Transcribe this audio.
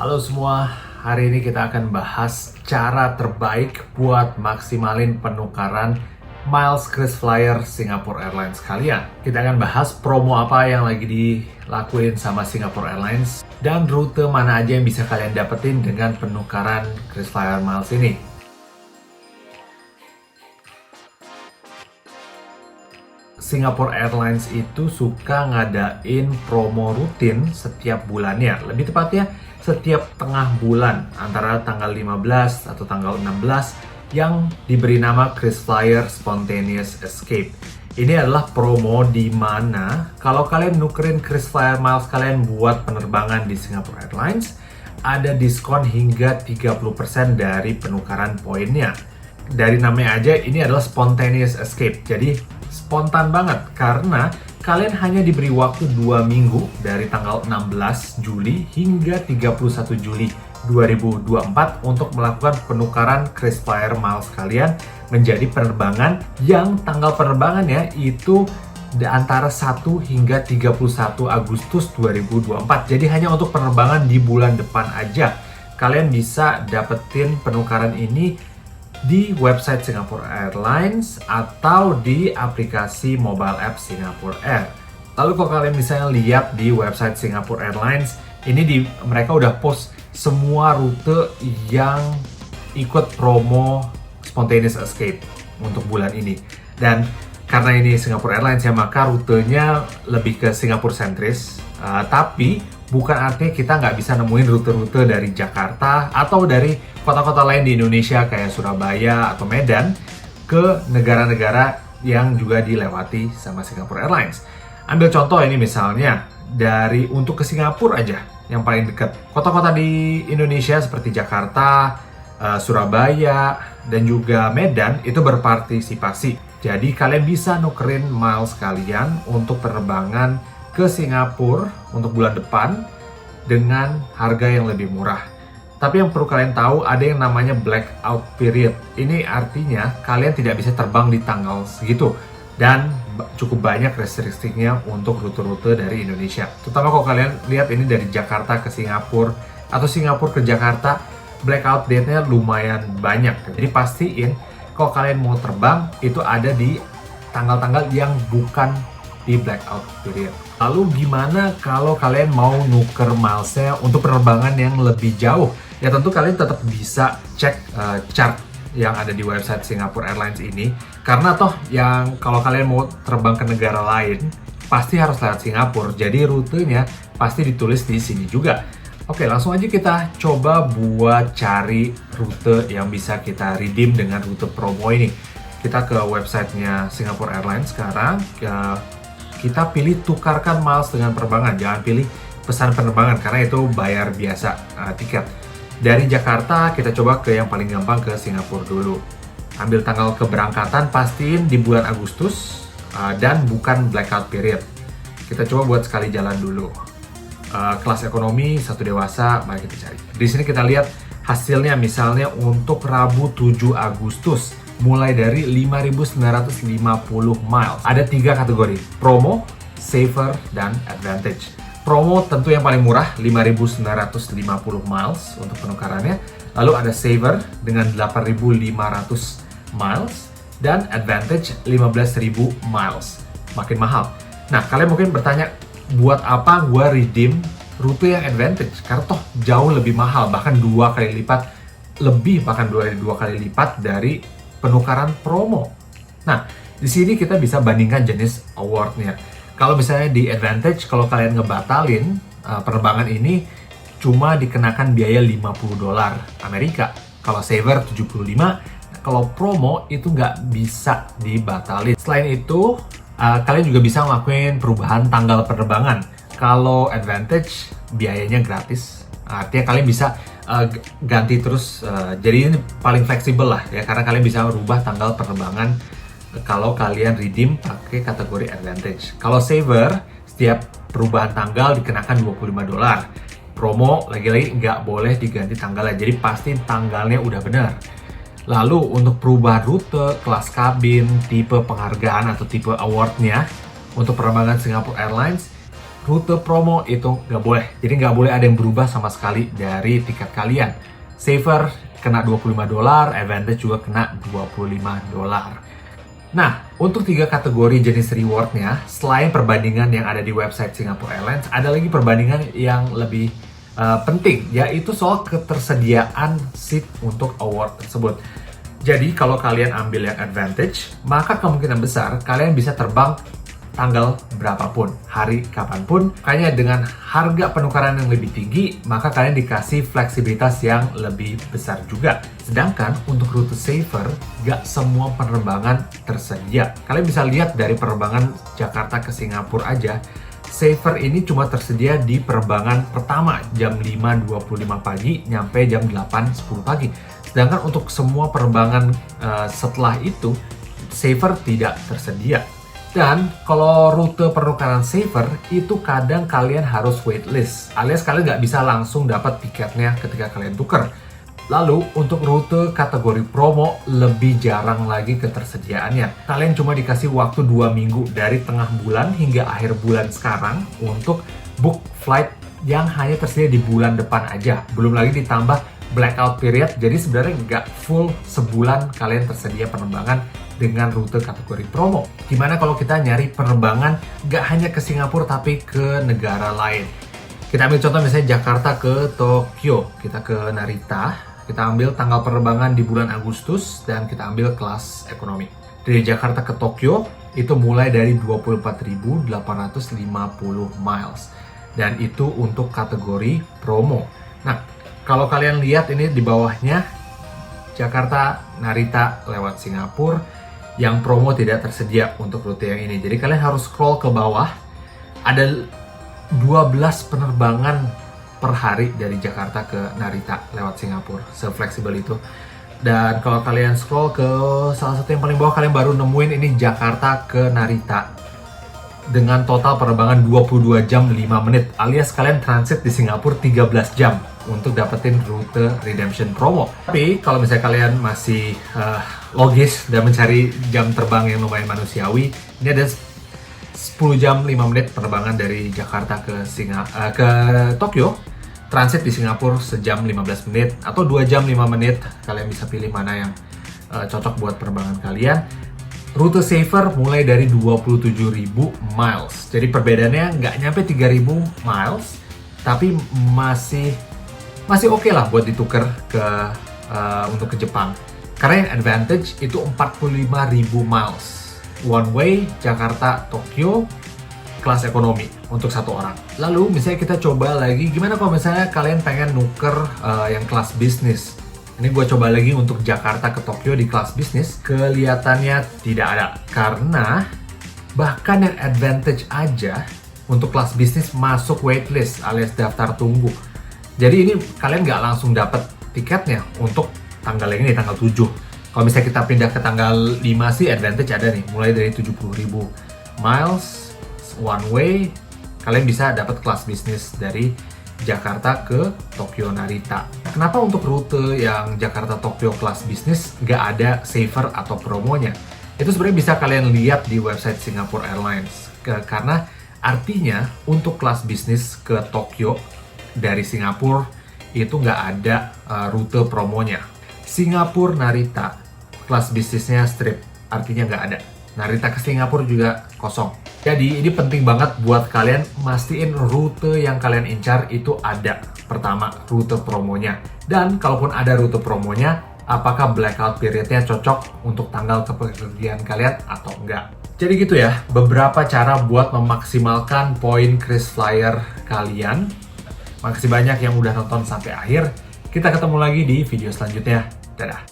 Halo semua, hari ini kita akan bahas cara terbaik buat maksimalin penukaran miles KrisFlyer Singapore Airlines kalian. Kita akan bahas promo apa yang lagi dilakuin sama Singapore Airlines dan rute mana aja yang bisa kalian dapetin dengan penukaran KrisFlyer Miles ini. Singapore Airlines itu suka ngadain promo rutin setiap bulannya. Lebih tepatnya setiap tengah bulan antara tanggal 15 atau tanggal 16 yang diberi nama KrisFlyer Spontaneous Escape. Ini adalah promo di mana kalau kalian nukerin KrisFlyer Miles kalian buat penerbangan di Singapore Airlines, ada diskon hingga 30% dari penukaran poinnya. Dari namanya aja, ini adalah Spontaneous Escape. Jadi spontan banget karena kalian hanya diberi waktu 2 minggu dari tanggal 16 Juli hingga 31 Juli 2024 untuk melakukan penukaran KrisFlyer Miles kalian menjadi penerbangan yang tanggal penerbangannya itu antara 1 hingga 31 Agustus 2024. Jadi hanya untuk penerbangan di bulan depan aja. Kalian bisa dapetin penukaran ini di website Singapore Airlines atau di aplikasi mobile app Singapore Air. Lalu kalau kalian misalnya lihat di website Singapore Airlines, ini mereka udah post semua rute yang ikut promo Spontaneous Escape untuk bulan ini. Dan karena ini Singapore Airlines ya, maka rutenya lebih ke Singapore sentris. Tapi bukan artinya kita nggak bisa nemuin rute-rute dari Jakarta atau dari kota-kota lain di Indonesia kayak Surabaya atau Medan ke negara-negara yang juga dilewati sama Singapore Airlines. Ambil contoh ini misalnya untuk ke Singapura aja yang paling dekat. Kota-kota di Indonesia seperti Jakarta, Surabaya, dan juga Medan itu berpartisipasi. Jadi kalian bisa nukerin miles kalian untuk penerbangan ke Singapura untuk bulan depan dengan harga yang lebih murah. Tapi yang perlu kalian tahu, ada yang namanya blackout period. Ini artinya kalian tidak bisa terbang di tanggal segitu. Dan cukup banyak restriksinya untuk rute-rute dari Indonesia. Terutama kalau kalian lihat ini dari Jakarta ke Singapura atau Singapura ke Jakarta, blackout date-nya lumayan banyak. Jadi pastiin kalau kalian mau terbang, itu ada di tanggal-tanggal yang bukan di blackout period. Lalu gimana kalau kalian mau nuker milesnya untuk penerbangan yang lebih jauh? Ya tentu kalian tetap bisa cek chart yang ada di website Singapore Airlines ini. Karena toh yang kalau kalian mau terbang ke negara lain, pasti harus lewat Singapura. Jadi rutenya pasti ditulis di sini juga. Oke, langsung aja kita coba buat cari rute yang bisa kita redeem dengan rute promo ini. Kita ke websitenya Singapore Airlines sekarang. Kita pilih tukarkan miles dengan penerbangan, jangan pilih pesan penerbangan karena itu bayar biasa tiket. Dari Jakarta kita coba ke yang paling gampang, ke Singapura dulu. Ambil tanggal keberangkatan, pastiin di bulan Agustus dan bukan blackout period. Kita coba buat sekali jalan dulu. Kelas ekonomi, satu dewasa, mari kita cari. Di sini kita lihat hasilnya, misalnya untuk Rabu 7 Agustus. Mulai dari 5.950 miles. Ada 3 kategori, promo, saver, dan advantage. Promo tentu yang paling murah, 5.950 miles untuk penukarannya. Lalu ada saver dengan 8.500 miles. Dan advantage 15.000 miles. Makin mahal. Nah, kalian mungkin bertanya, buat apa gue redeem rute yang advantage? Karena toh jauh lebih mahal, bahkan 2 kali lipat. Bahkan 2 kali lipat dari penukaran promo. Nah, di sini kita bisa bandingkan jenis awardnya. Kalau misalnya di advantage, kalau kalian ngebatalin penerbangan ini, cuma dikenakan biaya $50 Amerika. Kalau saver 75, kalau promo itu nggak bisa dibatalin. Selain itu, kalian juga bisa ngelakuin perubahan tanggal penerbangan. Kalau advantage, biayanya gratis. Artinya kalian bisa ganti terus, jadi ini paling fleksibel lah ya, karena kalian bisa merubah tanggal penerbangan kalau kalian redeem pakai kategori advantage. Kalau saver, setiap perubahan tanggal dikenakan $25. Promo lagi-lagi nggak boleh diganti tanggalnya, jadi pasti tanggalnya udah benar. Lalu untuk perubahan rute, kelas kabin, tipe penghargaan atau tipe awardnya untuk penerbangan Singapore Airlines, rute promo itu nggak boleh. Jadi nggak boleh ada yang berubah sama sekali dari tiket kalian. Saver kena $25, Advantage juga kena $25. Nah, untuk 3 kategori jenis rewardnya, selain perbandingan yang ada di website Singapore Airlines, ada lagi perbandingan yang lebih penting, yaitu soal ketersediaan seat untuk award tersebut. Jadi, kalau kalian ambil yang Advantage, maka kemungkinan besar kalian bisa terbang tanggal berapapun, hari kapanpun. Kayaknya dengan harga penukaran yang lebih tinggi, maka kalian dikasih fleksibilitas yang lebih besar juga. Sedangkan untuk rute Saver, gak semua penerbangan tersedia. Kalian bisa lihat dari penerbangan Jakarta ke Singapura aja, Saver ini cuma tersedia di penerbangan pertama jam 5.25 pagi nyampe jam 8.10 pagi. Sedangkan untuk semua penerbangan setelah itu, Saver tidak tersedia. Dan kalau rute penukaran Saver itu kadang kalian harus waitlist, alias kalian nggak bisa langsung dapat tiketnya ketika kalian tuker. Lalu untuk rute kategori promo lebih jarang lagi ketersediaannya. Kalian cuma dikasih waktu 2 minggu dari tengah bulan hingga akhir bulan sekarang untuk book flight yang hanya tersedia di bulan depan aja. Belum lagi ditambah blackout period, jadi sebenarnya nggak full sebulan kalian tersedia penerbangan dengan rute kategori promo. Gimana kalau kita nyari penerbangan nggak hanya ke Singapura tapi ke negara lain? Kita ambil contoh misalnya Jakarta ke Tokyo, kita ke Narita, kita ambil tanggal penerbangan di bulan Agustus dan kita ambil kelas ekonomi. Dari Jakarta ke Tokyo itu mulai dari 24.850 miles dan itu untuk kategori promo. Nah, kalau kalian lihat ini di bawahnya Jakarta Narita lewat Singapura, yang promo tidak tersedia untuk rute yang ini. Jadi kalian harus scroll ke bawah. Ada 12 penerbangan per hari dari Jakarta ke Narita lewat Singapura. Se-fleksibel itu. Dan kalau kalian scroll ke salah satu yang paling bawah, kalian baru nemuin ini Jakarta ke Narita. Dengan total penerbangan 22 jam 5 menit. Alias kalian transit di Singapura 13 jam untuk dapetin rute redemption promo. Tapi kalau misalnya kalian masih logis dan mencari jam terbang yang lumayan manusiawi, ini ada 10 jam 5 menit penerbangan dari Jakarta ke Tokyo, transit di Singapura sejam 15 menit atau 2 jam 5 menit. Kalian bisa pilih mana yang cocok buat penerbangan kalian. Rute Saver mulai dari 27.000 miles. Jadi perbedaannya nggak nyampe 3.000 miles, tapi masih oke lah buat ditukar untuk ke Jepang. Karena yang Advantage itu 45.000 miles. One way Jakarta Tokyo kelas ekonomi untuk satu orang. Lalu misalnya kita coba lagi, gimana kalau misalnya kalian pengen nuker yang kelas bisnis? Ini gue coba lagi untuk Jakarta ke Tokyo di kelas bisnis, kelihatannya tidak ada. Karena bahkan yang Advantage aja untuk kelas bisnis masuk waitlist alias daftar tunggu. Jadi ini kalian nggak langsung dapat tiketnya untuk tanggal ini, tanggal 7. Kalau misalnya kita pindah ke tanggal 5 sih Advantage ada nih, mulai dari 70.000 miles, one way, kalian bisa dapat kelas bisnis dari Jakarta ke Tokyo Narita. Kenapa untuk rute yang Jakarta Tokyo kelas bisnis nggak ada saver atau promonya? Itu sebenarnya bisa kalian lihat di website Singapore Airlines. Karena artinya untuk kelas bisnis ke Tokyo dari Singapura itu nggak ada rute promonya. Singapura Narita kelas bisnisnya strip, artinya nggak ada. Narita ke Singapura juga kosong. Jadi ini penting banget buat kalian mastiin rute yang kalian incar itu ada. Pertama, rute promonya. Dan kalaupun ada rute promonya, apakah blackout periodnya cocok untuk tanggal kepergian kalian atau enggak. Jadi gitu ya, beberapa cara buat memaksimalkan poin KrisFlyer kalian. Makasih banyak yang udah nonton sampai akhir. Kita ketemu lagi di video selanjutnya. Dadah!